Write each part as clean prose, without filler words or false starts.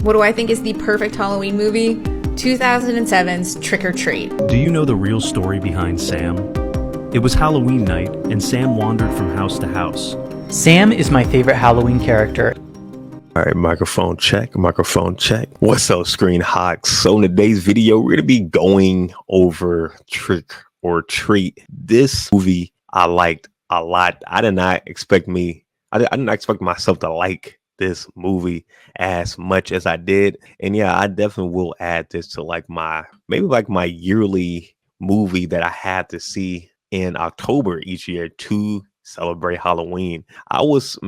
What do I think is the perfect Halloween movie? 2007's Trick or Treat. Do you know the real story behind Sam? It was Halloween night, and Sam wandered from house to house. Sam is my favorite Halloween character. All right, microphone check, microphone check. What's up, Screen Hawks? So in today's video, we're going to be going over Trick or Treat. This movie I liked a lot. I did not expect myself to like this movie as much as I did. And yeah, I definitely will add this to my yearly movie that I had to see in October each year to celebrate Halloween. Just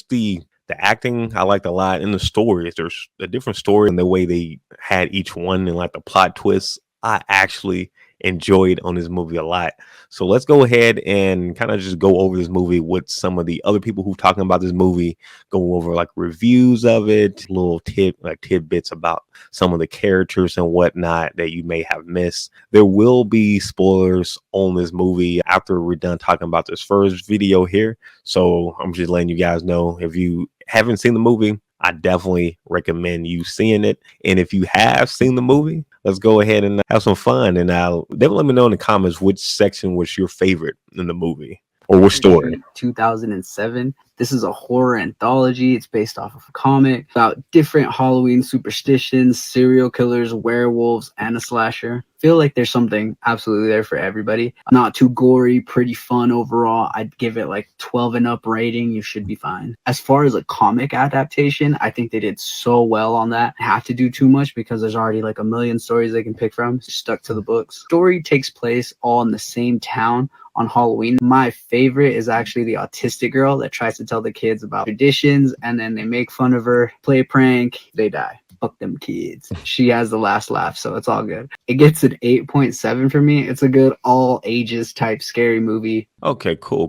the acting I liked a lot, and the stories. There's a different story and the way they had each one and the plot twists. I actually enjoyed on this movie a lot. So let's go ahead and kind of just go over this movie with some of the other people who talking about this movie, go over reviews of it, little tidbits about some of the characters and whatnot that you may have missed. There will be spoilers on this movie after we're done talking about this first video here. So I'm just letting you guys know, if you haven't seen the movie, I definitely recommend you seeing it. And if you have seen the movie, let's go ahead and have some fun. And definitely let me know in the comments which section was your favorite in the movie or which story. 2007. This is a horror anthology. It's based off of a comic about different Halloween superstitions, serial killers, werewolves, and a slasher. Feel like there's something absolutely there for everybody. Not too gory, pretty fun overall. I'd give it 12 and up rating. You should be fine. As far as a comic adaptation, I think they did so well on that. Have to do too much because there's already a million stories they can pick from. Stuck to the books. Story takes place all in the same town on Halloween. My favorite is actually the autistic girl that tries to tell the kids about traditions, and then they make fun of her, play a prank, they die. Fuck them kids. She has the last laugh, so it's all good. It gets an 8.7 for me. It's a good all ages type scary movie. Okay, cool.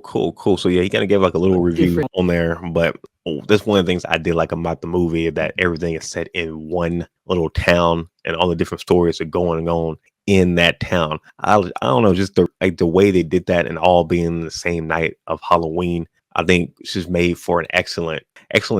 So yeah, he kind of gave a little review on there, but that's one of the things I did like about the movie, that everything is set in one little town and all the different stories are going on in that town. I don't know, just the way they did that and all being the same night of Halloween. I think it's just made for an excellent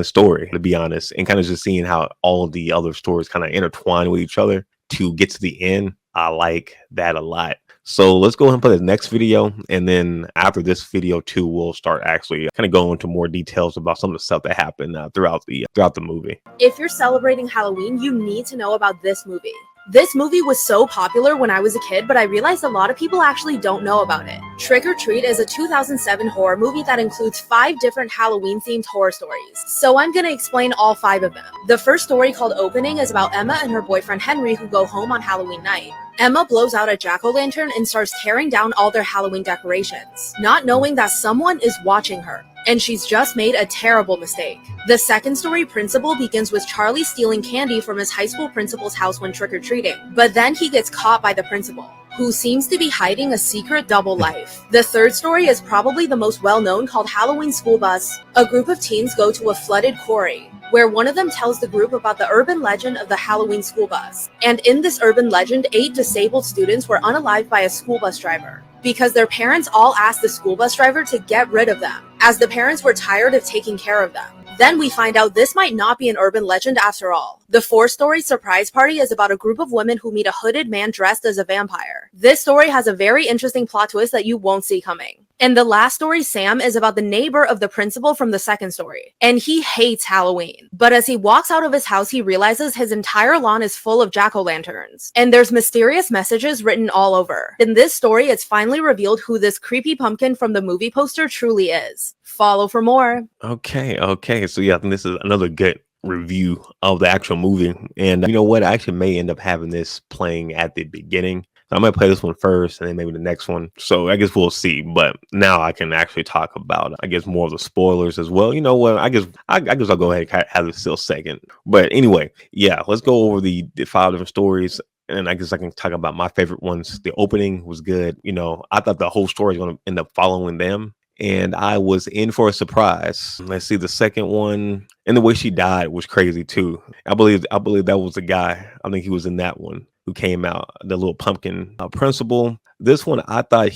story, to be honest, and kind of just seeing how all the other stories kind of intertwine with each other to get to the end. I like that a lot. So let's go ahead and play the next video, and then after this video too, we'll start actually kind of going into more details about some of the stuff that happened throughout the movie. If you're celebrating Halloween, you need to know about this movie. This movie was so popular when I was a kid, but I realized a lot of people actually don't know about it. Trick or Treat is a 2007 horror movie that includes 5 different Halloween-themed horror stories. So I'm gonna explain all 5 of them. The first story, called Opening, is about Emma and her boyfriend Henry who go home on Halloween night. Emma blows out a jack-o'-lantern and starts tearing down all their Halloween decorations, not knowing that someone is watching her. And she's just made a terrible mistake. The second story, Principal, begins with Charlie stealing candy from his high school principal's house when trick-or-treating. But then he gets caught by the principal, who seems to be hiding a secret double life. The third story is probably the most well-known, called Halloween School Bus. A group of teens go to a flooded quarry, where one of them tells the group about the urban legend of the Halloween school bus. And in this urban legend, 8 disabled students were unalived by a school bus driver, because their parents all asked the school bus driver to get rid of them, as the parents were tired of taking care of them. Then we find out this might not be an urban legend after all. The fourth story, Surprise Party, is about a group of women who meet a hooded man dressed as a vampire. This story has a very interesting plot twist that you won't see coming. And the last story, Sam, is about the neighbor of the principal from the second story. And he hates Halloween. But as he walks out of his house, he realizes his entire lawn is full of jack-o'-lanterns. And there's mysterious messages written all over. In this story, it's finally revealed who this creepy pumpkin from the movie poster truly is. Follow for more. Okay. So yeah, I think this is another good review of the actual movie. And you know what? I actually may end up having this playing at the beginning. I might play this one first and then maybe the next one. So I guess we'll see. But now I can actually talk about, I guess, more of the spoilers as well. You know what? I guess I'll go ahead and have this still second. But anyway, yeah, let's go over the 5 different stories. And I guess I can talk about my favorite ones. The opening was good. You know, I thought the whole story was going to end up following them, and I was in for a surprise. Let's see, the second one, and the way she died was crazy too. I believe that was the guy. I think he was in that one who came out, the little pumpkin principal. This one, I thought,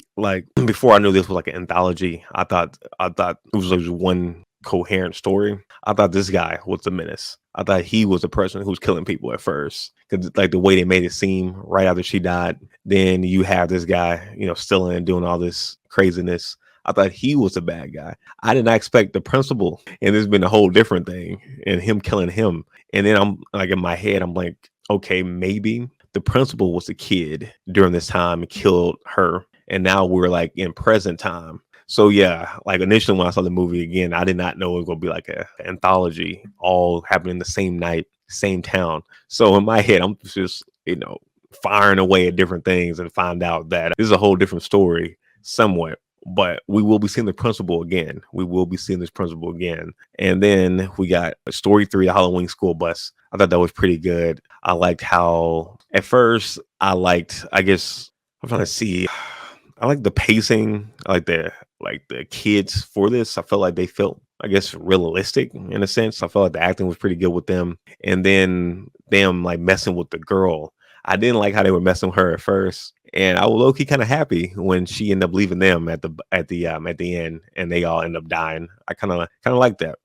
before I knew this was an anthology, I thought it was one coherent story. I thought this guy was the menace. I thought he was the person who was killing people at first, because like the way they made it seem right after she died. Then you have this guy, stealing and doing all this craziness. I thought he was the bad guy. I did not expect the principal, and there's been a whole different thing, and him killing him. And then I'm like, in my head, I'm like, okay, maybe the principal was a kid during this time and killed her, and now we're like in present time. So yeah, like initially when I saw the movie again, I did not know it was gonna be like an anthology, all happening the same night, same town. So in my head, I'm just firing away at different things and find out that this is a whole different story somewhat. But we will be seeing the principal again. We will be seeing this principal again. And then we got story 3, the Halloween school bus. I thought that was pretty good. I liked how at first I guess I'm trying to see. I like the pacing. I like the kids for this. I felt like they felt, I guess, realistic in a sense. I felt like the acting was pretty good with them. And then them like messing with the girl. I didn't like how they were messing with her at first. And I was low-key kind of happy when she ended up leaving them at the end, and they all end up dying. I kind of like that.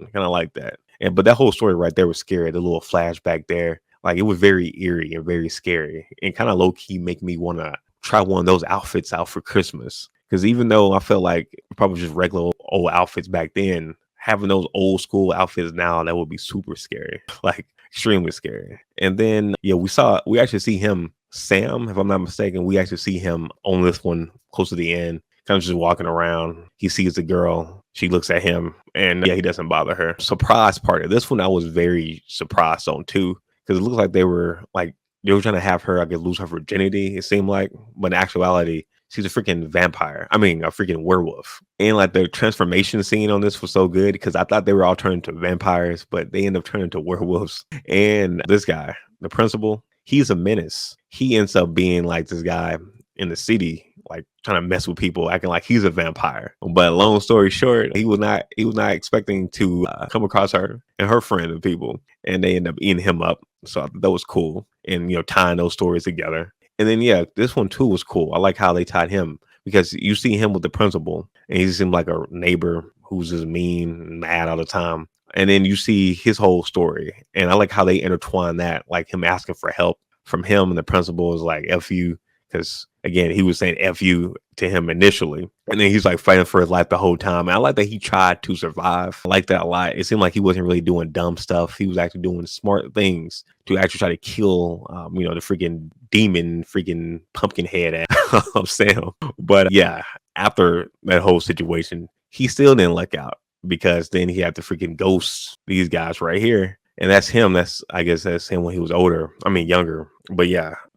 But that whole story right there was scary. The little flashback there, like it was very eerie and very scary, and kind of low-key make me want to try one of those outfits out for Christmas. Because even though I felt like probably just regular old outfits back then, having those old school outfits now, that would be super scary, like extremely scary. And then we actually see him. Sam, if I'm not mistaken, we actually see him on this one close to the end, kind of just walking around. He sees the girl. She looks at him, and he doesn't bother her. Surprise party. This one I was very surprised on too, because it looks like they were trying to have her, I guess, lose her virginity. It seemed like, but in actuality, she's a freaking vampire. I mean, a freaking werewolf. And like the transformation scene on this was so good, because I thought they were all turning into vampires, but they end up turning into werewolves. And this guy, the principal, he's a menace. He ends up being like this guy in the city, like trying to mess with people, acting like he's a vampire. But long story short, he was not expecting to come across her and her friend and people, and they end up eating him up. So I thought that was cool, and tying those stories together. And then this one too was cool. I like how they tied him, because you see him with the principal, and he seemed like a neighbor who's just mean and mad all the time. And then you see his whole story, and I like how they intertwine that, like him asking for help from him, and the principal is like, F you, because again, he was saying F you to him initially, and then he's like fighting for his life the whole time. And I like that he tried to survive. I like that a lot. It seemed like he wasn't really doing dumb stuff. He was actually doing smart things to actually try to kill, the freaking demon, freaking pumpkin head of Sam. But after that whole situation, he still didn't luck out, because then he had to freaking ghost these guys right here. And that's him. I guess that's him when he was younger. But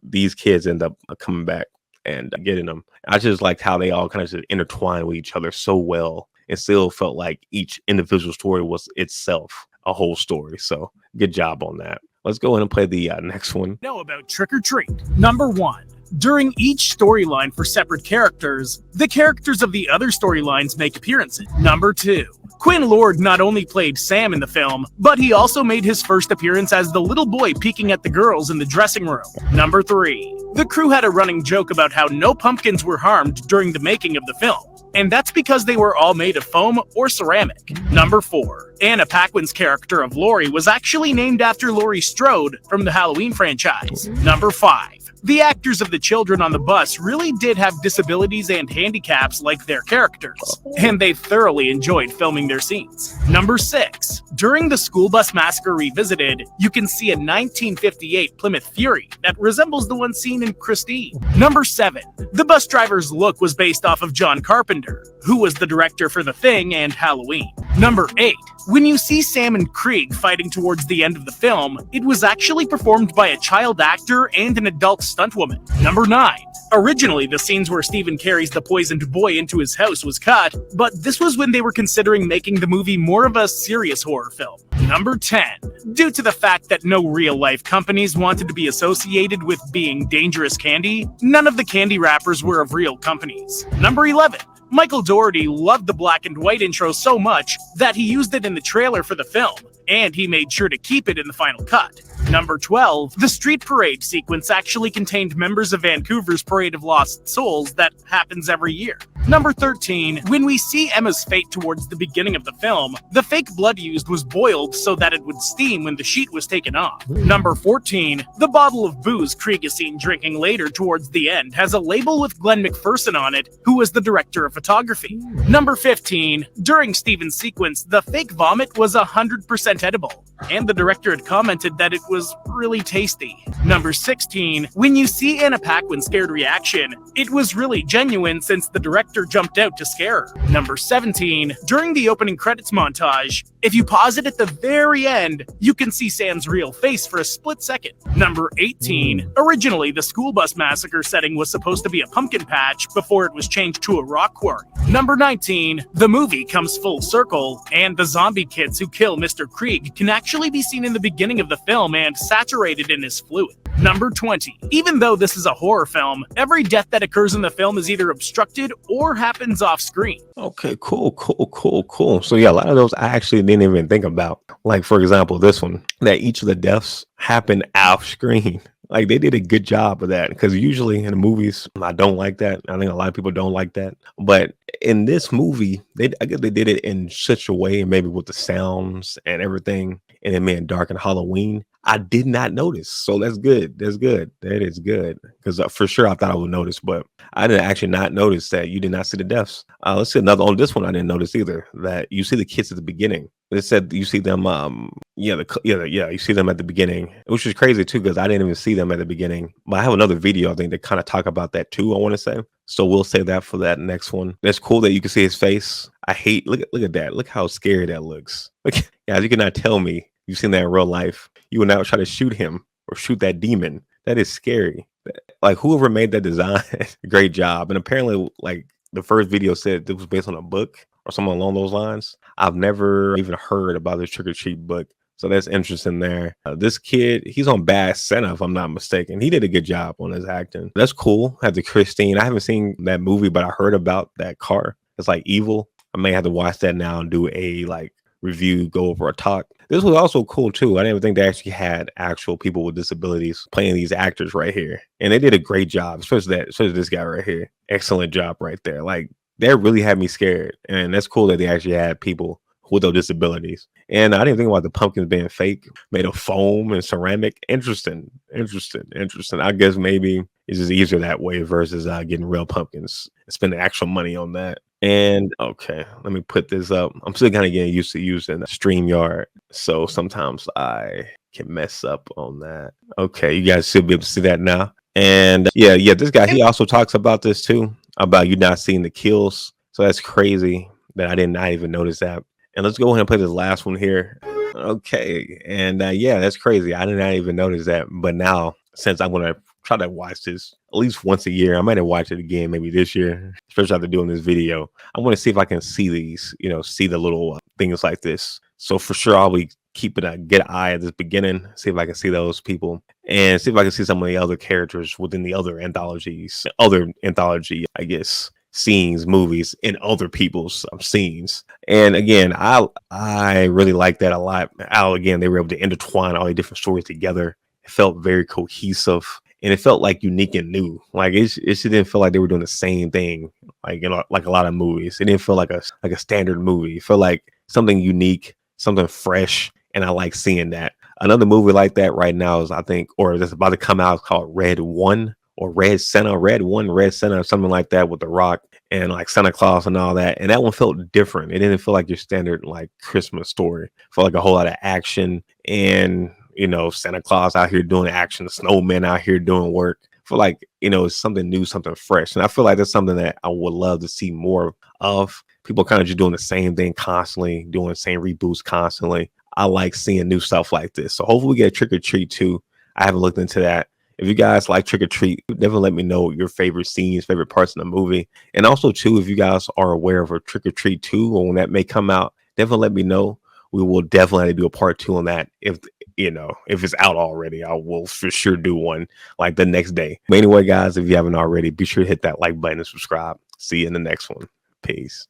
these kids end up coming back and getting them. I just liked how they all kind of just intertwined with each other so well. It still felt like each individual story was itself a whole story. So good job on that. Let's go ahead and play the next one. Know about Trick or Treat. Number 1. During each storyline for separate characters, the characters of the other storylines make appearances. Number 2. Quinn Lord not only played Sam in the film, but he also made his first appearance as the little boy peeking at the girls in the dressing room. Number 3. The crew had a running joke about how no pumpkins were harmed during the making of the film, and that's because they were all made of foam or ceramic. Number 4. Anna Paquin's character of Laurie was actually named after Laurie Strode from the Halloween franchise. Number 5. The actors of the children on the bus really did have disabilities and handicaps like their characters, and they thoroughly enjoyed filming their scenes. Number 6. During the School Bus Massacre Revisited, you can see a 1958 Plymouth Fury that resembles the one seen in Christine. Number 7. The bus driver's look was based off of John Carpenter, who was the director for The Thing and Halloween. Number 8. When you see Sam and Krieg fighting towards the end of the film, it was actually performed by a child actor and an adult stuntwoman. Number 9. Originally, the scenes where Stephen carries the poisoned boy into his house was cut, but this was when they were considering making the movie more of a serious horror film. Number 10. Due to the fact that no real-life companies wanted to be associated with being dangerous candy, none of the candy wrappers were of real companies. Number 11. Michael Dougherty loved the black and white intro so much that he used it in the trailer for the film, and he made sure to keep it in the final cut. Number 12. The street parade sequence actually contained members of Vancouver's Parade of Lost Souls that happens every year. Number 13. When we see Emma's fate towards the beginning of the film, the fake blood used was boiled so that it would steam when the sheet was taken off. Number 14. The bottle of booze Krieg is seen drinking later towards the end has a label with Glenn McPherson on it, who was the director of photography. Number 15. During Steven's sequence, the fake vomit was 100% edible, and the director had commented that it was really tasty. Number 16. When you see Anna Paquin's scared reaction, it was really genuine since the director jumped out to scare her. Number 17. During the opening credits montage, if you pause it at the very end, you can see Sam's real face for a split second. Number 18. Originally, the school bus massacre setting was supposed to be a pumpkin patch before it was changed to a rock quarry. Number 19. The movie comes full circle, and the zombie kids who kill Mr. Krieg can actually be seen in the beginning of the film and saturated in his fluid. Number 20. Even though this is a horror film, every death that occurs in the film is either obstructed or happens off screen. Okay, cool. So yeah, a lot of those I actually didn't even think about. Like, for example, this one, that each of the deaths happen off screen. Like, they did a good job of that, because usually in the movies, I don't like that. I think a lot of people don't like that. But in this movie, I guess they did it in such a way, and maybe with the sounds and everything, and it made dark and Halloween. I did not notice. So that's good. That's good. That is good. Because for sure I thought I would notice, but I didn't actually not notice that you did not see the deaths. Let's see another on this one. I didn't notice either that you see the kids at the beginning. It said you see them. You see them at the beginning, which is crazy too, because I didn't even see them at the beginning. But I have another video, I think, that kind of talk about that too, I want to say. So we'll say that for that next one. That's cool that you can see his face. I hate, look at that. Look how scary that looks. Look, guys, you cannot tell me you've seen that in real life. You would now try to shoot him or shoot that demon. That is scary. Like, whoever made that design, great job. And apparently, like, the first video said it was based on a book or something along those lines. I've never even heard about this Trick or Treat book. So that's interesting there. This kid, he's on Bad Santa, if I'm not mistaken. He did a good job on his acting. That's cool. Had the Christine. I haven't seen that movie, but I heard about that car. It's like evil. I may have to watch that now and do a like review, go over a talk. This was also cool too. I didn't even think they actually had actual people with disabilities playing these actors right here, and they did a great job. Especially this guy right here. Excellent job right there. Like, that really had me scared, and that's cool that they actually had people with those disabilities. And I didn't think about the pumpkins being fake, made of foam and ceramic. Interesting. I guess maybe it's just easier that way versus getting real pumpkins and spending actual money on that. And okay, let me put this up. I'm still kind of getting used to using StreamYard, so sometimes I can mess up on that. Okay, you guys should be able to see that now. And yeah, this guy, he also talks about this too, about you not seeing the kills. So that's crazy that I did not even notice that. And let's go ahead and play this last one here. Okay, and yeah, that's crazy. I did not even notice that. But now, since I'm gonna try to watch this at least once a year, I might have watched it again maybe this year, especially after doing this video. I want to see if I can see these, see the little things like this. So for sure, I'll be keeping a good eye at this beginning, see if I can see those people, and see if I can see some of the other characters within the other anthology, I guess, scenes, movies in other people's scenes. And again, I really like that a lot. Again, they were able to intertwine all the different stories together. It felt very cohesive, and it felt like unique and new. Like, it didn't feel like they were doing the same thing, like like a lot of movies. It didn't feel like a standard movie. It felt like something unique, something fresh, and I like seeing that. Another movie like that right now is, I think, or that's about to come out, called Red One or Red Santa, Red Santa, something like that, with The Rock and like Santa Claus and all that. And that one felt different. It didn't feel like your standard like Christmas story. It felt like a whole lot of action, and Santa Claus out here doing action, the snowman out here doing work. I feel like, it's something new, something fresh. And I feel like that's something that I would love to see more of. People kind of just doing the same thing constantly, doing the same reboots constantly. I like seeing new stuff like this. So hopefully we get Trick or Treat 2. I haven't looked into that. If you guys like Trick or Treat, definitely let me know your favorite scenes, favorite parts in the movie. And also too, if you guys are aware of a Trick or Treat 2 or when that may come out, definitely let me know. We will definitely do a part 2 on that. If it's out already, I will for sure do one like the next day. But anyway, guys, if you haven't already, be sure to hit that like button and subscribe. See you in the next one. Peace.